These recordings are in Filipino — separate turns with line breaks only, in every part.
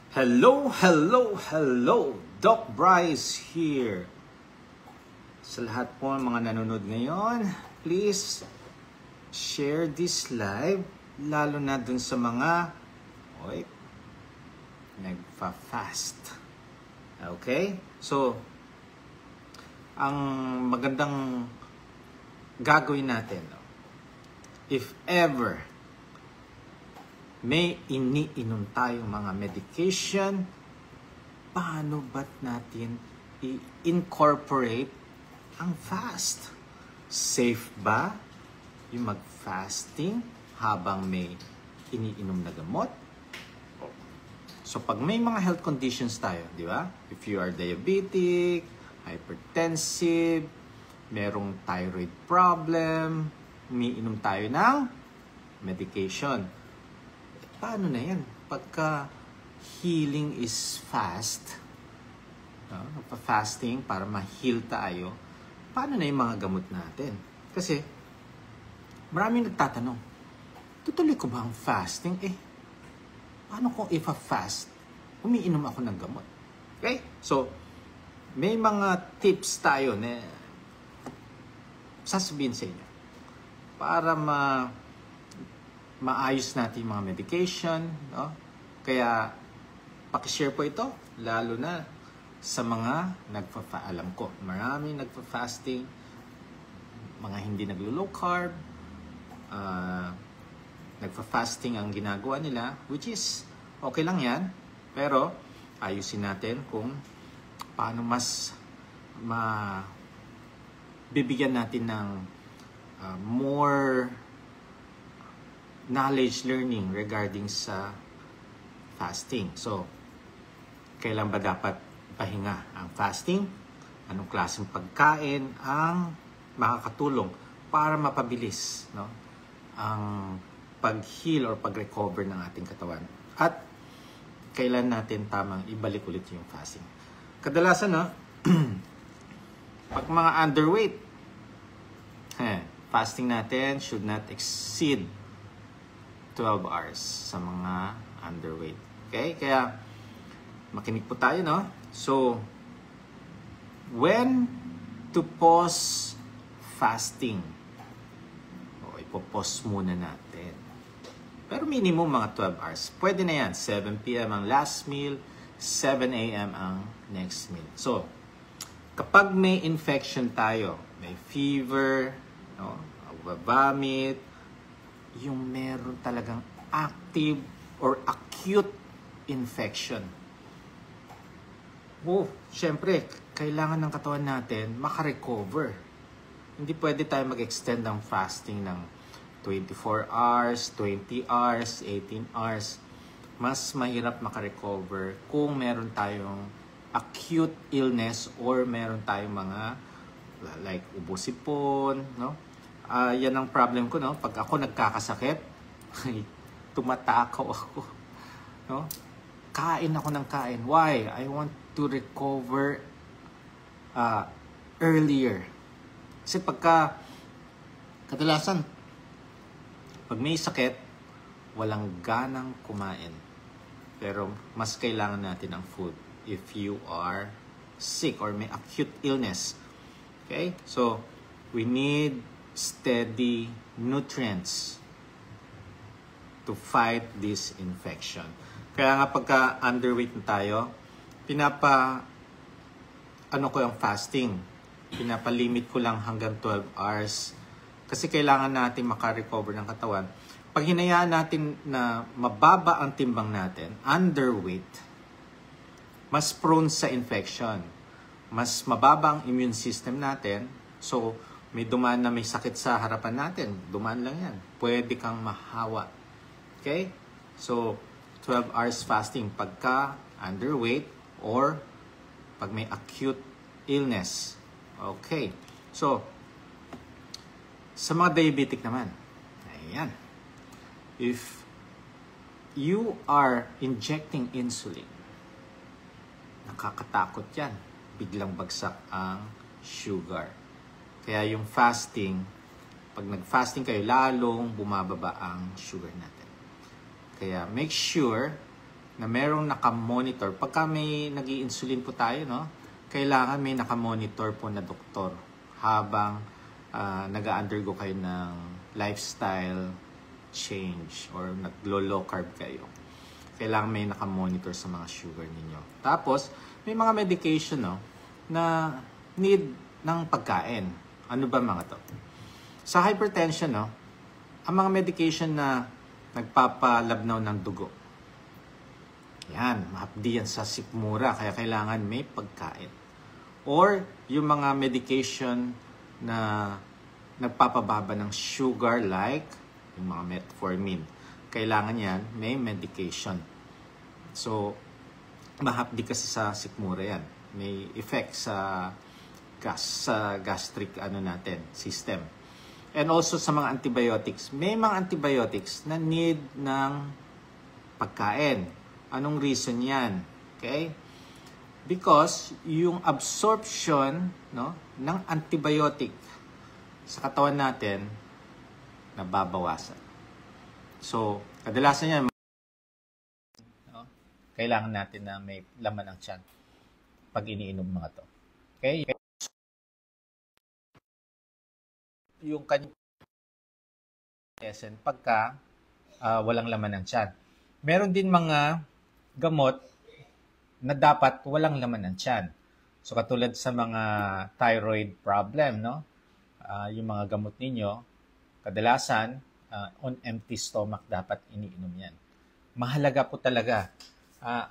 Hello, hello, hello! Doc Bryce here. Sa lahat po ng mga nanonood ngayon, please share this live, lalo na dun sa mga nagfa-fast. Okay? So, ang magandang gagawin natin, if ever may iniinom tayong mga medication, paano ba't natin i-incorporate ang fast? Safe ba yung mag-fasting habang may iniinom na gamot? So pag may mga health conditions tayo, di ba? If you are diabetic, hypertensive, merong thyroid problem, umiinom tayo ng medication. Paano na yan? Pagka healing is fast, fasting para ma-heal tayo, paano na yung mga gamot natin? Kasi maraming nagtatanong, tutuloy ko ba ang fasting? Paano kung if a fast, umiinom ako ng gamot? Okay? So, may mga tips tayo na sasabihin sa inyo para maayos natin yung mga medication, no? Kaya pakishare po ito, lalo na sa mga alam ko, maraming nagfa-fasting, mga hindi naglo-low carb, nagfa-fasting ang ginagawa nila, which is okay lang yan, pero ayusin natin kung paano mas bibigyan natin ng more knowledge learning regarding sa fasting. So, kailan ba dapat pahinga ang fasting? Anong klaseng pagkain ang makakatulong para mapabilis, no, ang pag-heal or pag-recover ng ating katawan? At kailan natin tamang ibalik ulit yung fasting? Kadalasan, no, pag mga underweight, fasting natin should not exceed 12 hours sa mga underweight. Okay? Kaya, makinig po tayo, no? So, when to pause fasting? Ipo-pause muna natin. Pero minimum mga 12 hours. Pwede na yan. 7 p.m. ang last meal, 7 a.m. ang next meal. So, kapag may infection tayo, may fever, no, vomit, yung meron talagang active or acute infection. Syempre, kailangan ng katawan natin makarecover. Hindi pwede tayo mag-extend ng fasting ng 24 hours, 20 hours, 18 hours. Mas mahirap makarecover kung meron tayong acute illness or meron tayong mga like ubo-sipon, no? Yan ang problem ko, no? Pag ako nagkakasakit, tumatakaw ako, no? Kain ako ng kain. Why? I want to recover earlier. Kasi kadalasan, pag may sakit, walang ganang kumain. Pero mas kailangan natin ang food if you are sick or may acute illness. Okay? So, we need steady nutrients to fight this infection. Kaya nga pagka underweight na tayo, ko yung fasting. Pinapalimit ko lang hanggang 12 hours. Kasi kailangan natin makarecover ng katawan. Pag hinayaan natin na mababa ang timbang natin, underweight, mas prone sa infection. Mas mababa ang immune system natin. So, may dumaan na may sakit sa harapan natin. Dumaan lang yan. Pwede kang mahawa. Okay? So, 12 hours fasting pagka underweight or pag may acute illness. Okay. So, sa mga diabetic naman, ayan. If you are injecting insulin, nakakatakot yan. Biglang bagsak ang sugar. Kaya yung fasting, pag nag-fasting kayo, lalong bumababa ang sugar natin. Kaya make sure na merong nakamonitor. Pagka may nag-i-insulin po tayo, no, kailangan may nakamonitor po na doktor habang nag-undergo kayo ng lifestyle change or naglo-low carb kayo. Kailangan may nakamonitor sa mga sugar ninyo. Tapos, may mga medication, no, na need ng pagkain. Ano ba mga to? Sa hypertension, no, ang mga medication na nagpapalabnaw ng dugo, yan, mahapdi yan sa sikmura, kaya kailangan may pagkain. Or, yung mga medication na nagpapababa ng sugar like yung mga metformin, kailangan yan, may medication. So, mahapdi kasi sa sikmura yan. May effect sa gastric system. And also sa mga antibiotics. May mga antibiotics na need ng pagkain. Anong reason yan? Okay? Because yung absorption, no, ng antibiotic sa katawan natin nababawasan. So, kadalasan yan, no, kailangan natin na may laman ng tiyan pag iniinom mga to. Okay? Yung kanyang pagka walang laman ng tiyan. Meron din mga gamot na dapat walang laman ng tiyan. So katulad sa mga thyroid problem, no? Yung mga gamot ninyo, kadalasan on empty stomach dapat iniinom yan. Mahalaga po talaga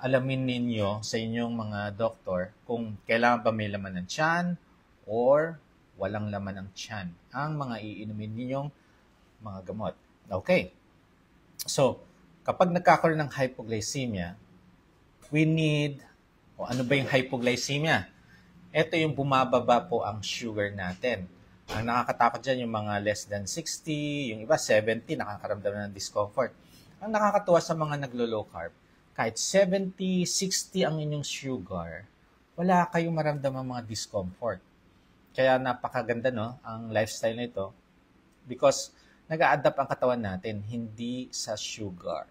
alamin ninyo sa inyong mga doktor kung kailangan ba may laman ng tiyan or walang laman ng tiyan ang mga iinumin ninyong mga gamot. Okay. So, kapag nagkakaroon ng hypoglycemia, we need, ano ba yung hypoglycemia? Ito yung bumababa po ang sugar natin. Ang nakakatakot dyan yung mga less than 60, yung iba 70, nakakaramdam ng discomfort. Ang nakakatuwa sa mga naglo-low carb, kahit 70, 60 ang inyong sugar, wala kayong maramdamang mga discomfort. Kaya napakaganda, no, ang lifestyle nito because nag-a-adapt ang katawan natin, hindi sa sugar.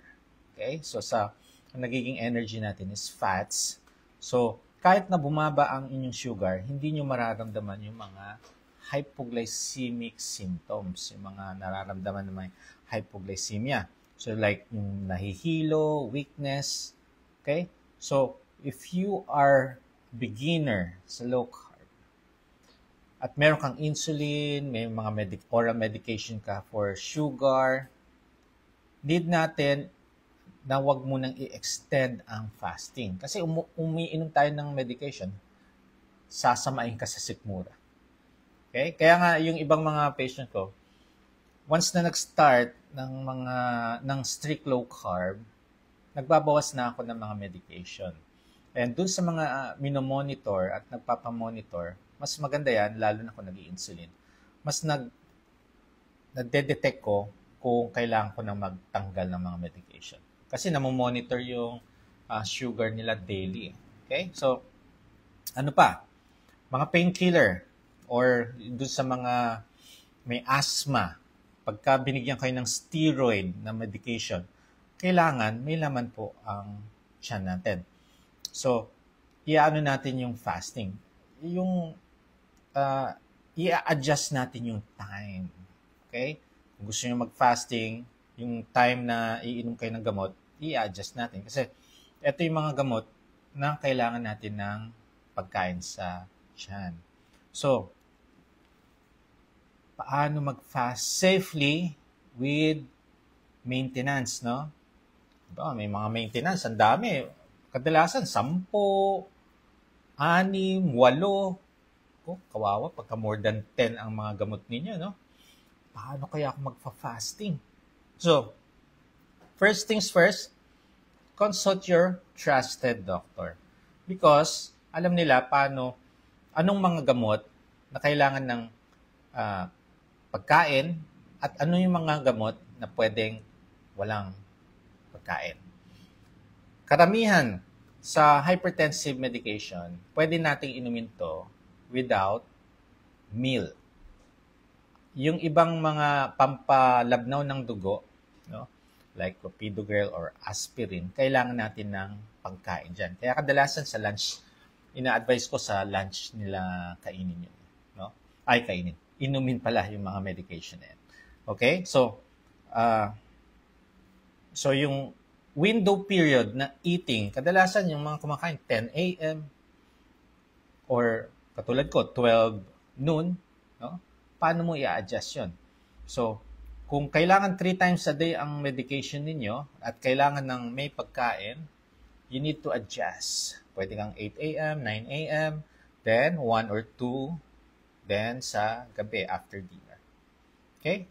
Okay? So, ang nagiging energy natin is fats. So, kahit na bumaba ang inyong sugar, hindi nyo mararamdaman yung mga hypoglycemic symptoms, yung mga nararamdaman ng may hypoglycemia. So, like yung nahihilo, weakness. Okay? So, if you are beginner sa low carb, at meron kang insulin, may mga oral medication ka for sugar, need natin na wag mo nang i-extend ang fasting. Kasi umiinom tayo ng medication, sasamain ka sa sikmura. Okay? Kaya nga yung ibang mga patient ko, once na nag-start ng strict low carb, nagbabawas na ako ng mga medication. And dun sa mga minomonitor at nagpapamonitor, mas maganda yan, lalo na kung nag-i-insulin. Mas nagde-detect ko kung kailangan ko na magtanggal ng mga medication. Kasi namomonitor yung sugar nila daily. Okay? So, ano pa? Mga painkiller or dun sa mga may asthma, pagka binigyan kayo ng steroid na medication, kailangan may laman po ang tiyan natin. So, i-ano natin yung fasting. Yung i-adjust natin yung time. Okay? Kung gusto nyo mag-fasting, yung time na iinom kayo ng gamot, i-adjust natin. Kasi ito yung mga gamot na kailangan natin ng pagkain sa tiyan. So, paano mag-fast safely with maintenance, no? Diba, may mga maintenance, ang dami. Kadalasan, 10, 6, 8, kawawa, pagka more than 10 ang mga gamot ninyo, no? Paano kaya ako magfa-fasting? So, first things first, consult your trusted doctor. Because, alam nila anong mga gamot na kailangan ng pagkain at ano yung mga gamot na pwedeng walang pagkain. Karamihan sa hypertensive medication, pwede nating inumin to without meal. Yung ibang mga pampalabnaw ng dugo, no? like clopidogrel or aspirin, kailangan natin ng pagkain dyan. Kaya kadalasan sa lunch, ina-advise ko sa lunch nila kainin yun. No? Ay, kainin. Inumin pala yung mga medication na yan. Okay? So yung window period na eating, kadalasan yung mga kumakain 10 a.m. or katulad ko, 12 noon, no? Paano mo i-adjust yun? So, kung kailangan 3 times a day ang medication ninyo at kailangan ng may pagkain, you need to adjust. Pwede kang 8 a.m., 9 a.m., then 1 or 2, then sa gabi after dinner. Okay?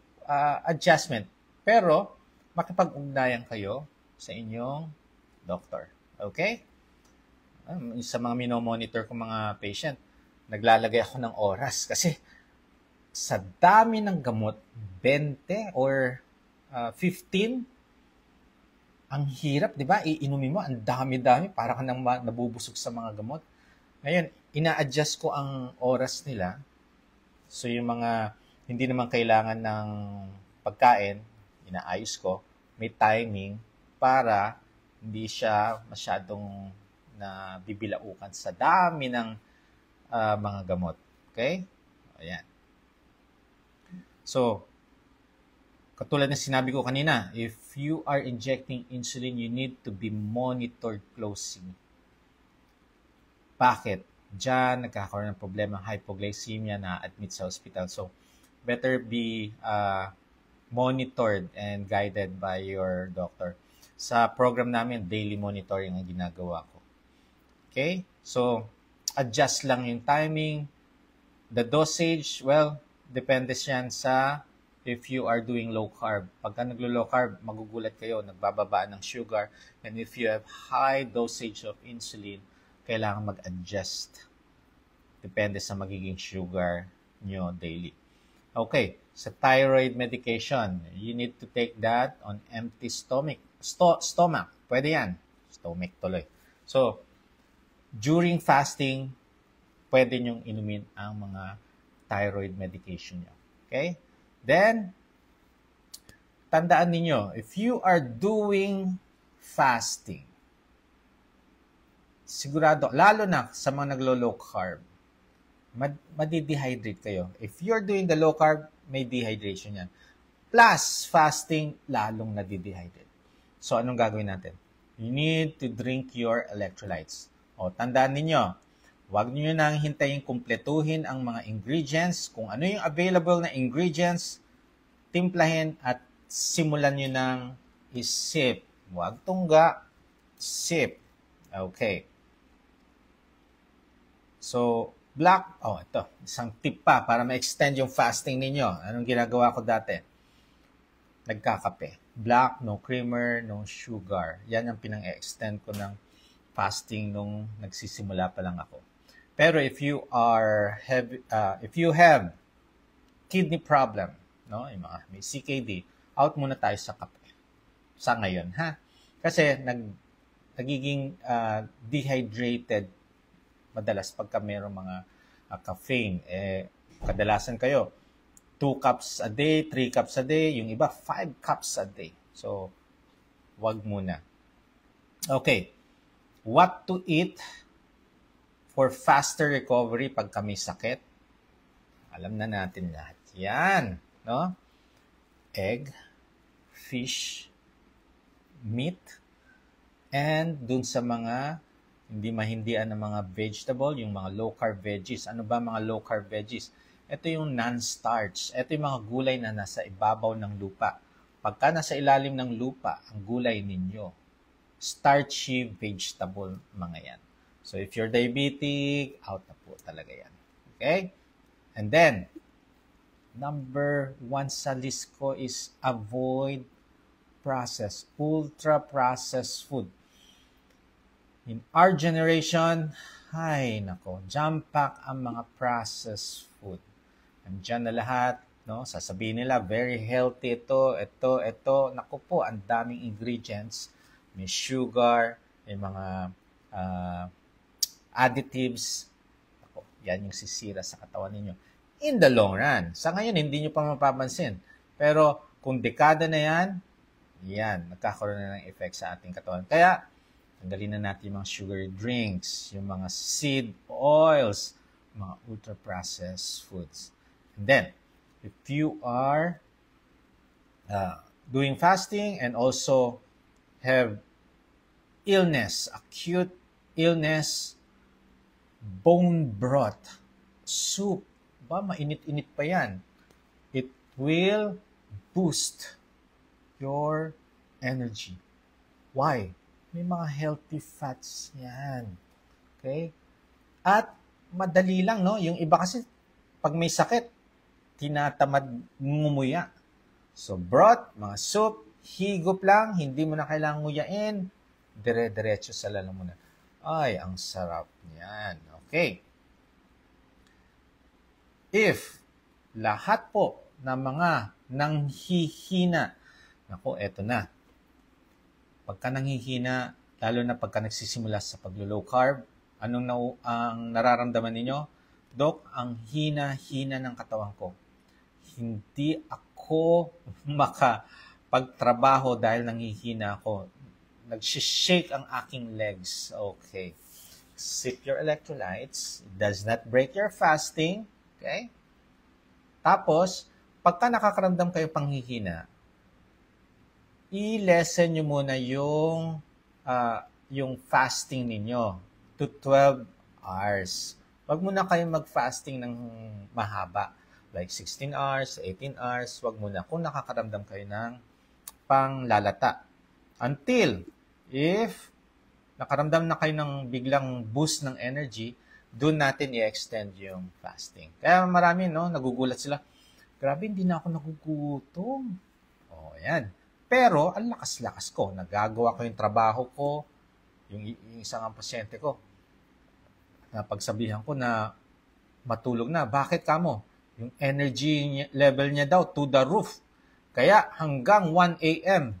Adjustment. Pero, makipag-ugnayan kayo sa inyong doctor. Okay? Sa mga minomonitor ko mga patient, naglalagay ako ng oras kasi sa dami ng gamot, 20 or 15, ang hirap, di ba? Iinumin mo, ang dami-dami, para ka nang nabubusog sa mga gamot. Ngayon, ina-adjust ko ang oras nila. So, yung mga hindi naman kailangan ng pagkain, inaayos ko, may timing para hindi siya masyadong na bibilaukan sa dami ng mga gamot. Okay? Ayan. So, katulad ng sinabi ko kanina, if you are injecting insulin, you need to be monitored closely. Bakit? Diyan, nagkakaroon ng problema, hypoglycemia, na admit sa hospital. So, better be monitored and guided by your doctor. Sa program namin, daily monitoring ang ginagawa ko. Okay? So, adjust lang yung timing. The dosage, well, depende yan sa if you are doing low carb. Pagka naglo-low carb, magugulat kayo, nagbababa ng sugar. And if you have high dosage of insulin, kailangan mag-adjust. Depende sa magiging sugar nyo daily. Okay, sa thyroid medication, you need to take that on empty stomach. Stomach, pwede yan. Stomach tuloy. So, during fasting, pwede nyong inumin ang mga thyroid medication nyo. Okay? Then, tandaan ninyo, if you are doing fasting, sigurado, lalo na sa mga naglo-low carb, madi-dehydrate kayo. If you're doing the low carb, may dehydration yan. Plus, fasting, lalong nadi-dehydrate. So, anong gagawin natin? You need to drink your electrolytes. O, tandaan ninyo, huwag niyo nang hintayin kumpletuhin ang mga ingredients. Kung ano yung available na ingredients, timplahin at simulan niyo nang isip. Huwag tungga, sip. Okay. So, ito, isang tip pa para ma-extend yung fasting ninyo. Anong ginagawa ko dati? Nagkakape. Black, no creamer, no sugar. Yan ang pinang-extend ko ng fasting nung nagsisimula pa lang ako. Pero if you have kidney problem, no, yung mga may CKD, out muna tayo sa kape. Sa ngayon, ha? Kasi nagiging dehydrated madalas pagka mayroong mga caffeine. Kadalasan kayo 2 cups a day, 3 cups a day, yung iba 5 cups a day. So, wag muna. Okay. What to eat for faster recovery pag kami sakit? Alam na natin lahat yan. No? Egg, fish, meat, and dun sa mga hindi mahindian ng mga vegetable, yung mga low-carb veggies. Ano ba mga low-carb veggies? Ito yung non-starch. Ito yung mga gulay na nasa ibabaw ng lupa. Pagka nasa ilalim ng lupa, ang gulay ninyo, starchy vegetable mga yan. So if you're diabetic, out na po talaga yan. Okay? And then, number 1 sa list ko is avoid processed, ultra-processed food. In our generation, ay nako, jam-pack ang mga processed food. Andiyan na lahat, no? Sasabihin nila, very healthy ito. Naku po, ang daming ingredients. May sugar, may mga additives. Naku, yan yung sisira sa katawan ninyo. In the long run. Sa ngayon, hindi nyo pa mapapansin. Pero kung dekada na yan, Yan, nagkakaroon na ng effect sa ating katawan. Kaya, tanggalin na natin yung mga sugary drinks, yung mga seed oils, mga ultra-processed foods. And then, if you are doing fasting and also have illness, acute illness, bone broth, soup, ba, mainit-init pa yan. It will boost your energy. Why? May mga healthy fats yan. Okay? At madali lang, no? Yung iba kasi, pag may sakit, tinatamad ngumuya. So, broth, mga soup, higop lang, hindi mo na kailangang nguyain, dire-diretso sa lalamunan. Ay, ang sarap niyan. Okay. If lahat po ng mga nanghihina, naku, eto na. Pagka nanghihina, lalo na pagka nagsisimula sa paglo-low carb, ang nararamdaman ninyo? Dok, ang hina-hina ng katawan ko. Hindi ako makapagtrabaho dahil nanghihina ako. Nagsishake ang aking legs. Okay. Sip your electrolytes. It does not break your fasting. Okay? Tapos, pagka nakakaramdam kayo panghihina, i-lessen nyo muna yung fasting ninyo to 12 hours. Wag muna kayong mag-fasting ng mahaba, like 16 hours, 18 hours. Wag muna kung nakakaramdam kayo ng panglalata. Until, if nakaramdam na kayo ng biglang boost ng energy, doon natin i-extend yung fasting. Kaya marami, no, nagugulat sila. Grabe, hindi na ako nagugutom. O, yan. Pero, ang lakas-lakas ko. Nagagawa ko yung trabaho ko, yung isang ang pasyente ko. Napagsabihan ko na matulog na. Bakit kamo? Yung energy level niya daw to the roof. Kaya hanggang 1 a.m.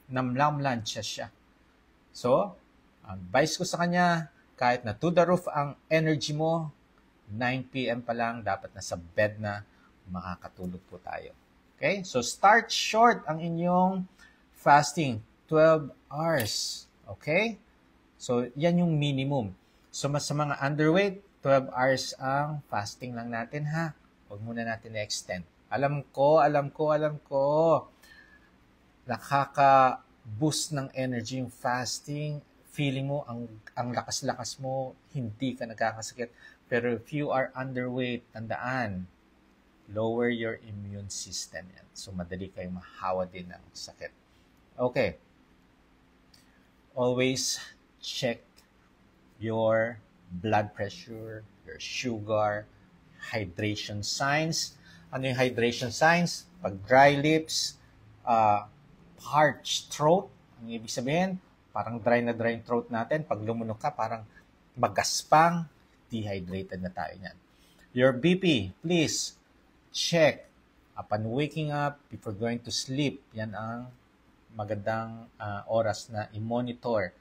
namlamlan siya. So, advice ko sa kanya, kahit na to the roof ang energy mo, 9 p.m. pa lang, dapat nasa bed na, makakatulog po tayo. Okay? So, start short ang inyong fasting. 12 hours. Okay? So, yan yung minimum. So, sa mga underweight, 12 hours ang fasting lang natin, ha? Huwag muna natin na-extend. Alam ko, nakaka-boost ng energy yung fasting. Feeling mo, ang lakas-lakas mo, hindi ka nagkakasakit. Pero if you are underweight, tandaan, lower your immune system yan. So, madali kayong mahawa din ng sakit. Okay. Always check your blood pressure, your sugar, hydration signs. Ano yung hydration signs? Pag dry lips, parched throat. Ang ibig sabihin, parang dry na dry yung throat natin. Pag lumunok ka, parang magaspang, dehydrated na tayo niyan. Your BP, please check upon waking up, before going to sleep. Yan ang magandang oras na i-monitor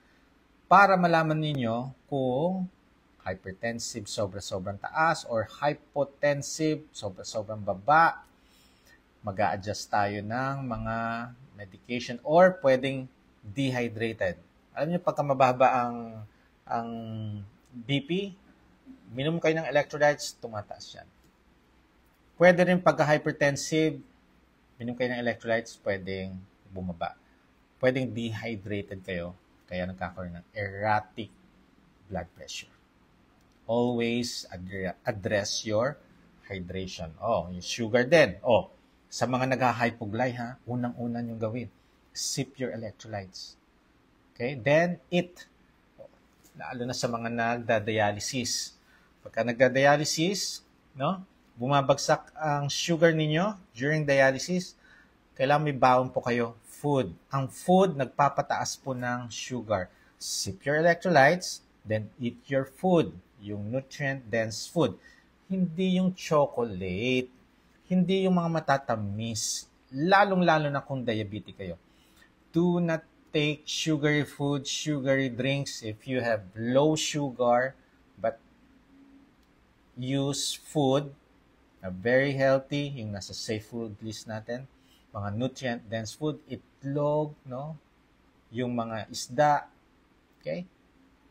para malaman ninyo kung hypertensive, sobrang taas, or hypotensive, sobrang baba. Mag-a-adjust tayo ng mga medication or pwedeng dehydrated. Alam niyo, pagka mababa ang BP, minom kayo ng electrolytes, tumataas yan. Pwede rin pagka-hypertensive, minom kayo ng electrolytes, pwedeng bumaba. Pwedeng dehydrated kayo, kaya nagkakaroon ng erratic blood pressure. Always address your hydration. Yung sugar din. Sa mga nag-hypoglay, unang-una yung gawin. Sip your electrolytes. Okay? Then, eat. Lalo na sa mga nagda-dialysis. Pagka nagda-dialysis, bumabagsak ang sugar ninyo during dialysis, kailangan may baon po kayo. Food. Ang food, nagpapataas po ng sugar. Sip your electrolytes, then eat your food. Yung nutrient-dense food. Hindi yung chocolate. Hindi yung mga matatamis. Lalong-lalo na kung diabetic kayo. Do not take sugary food, sugary drinks if you have low sugar, but use food na very healthy, yung nasa safe food list natin, mga nutrient-dense food, itlog, no? Yung mga isda, okay?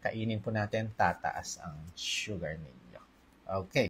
Kainin po natin, tataas ang sugar ninyo. Okay.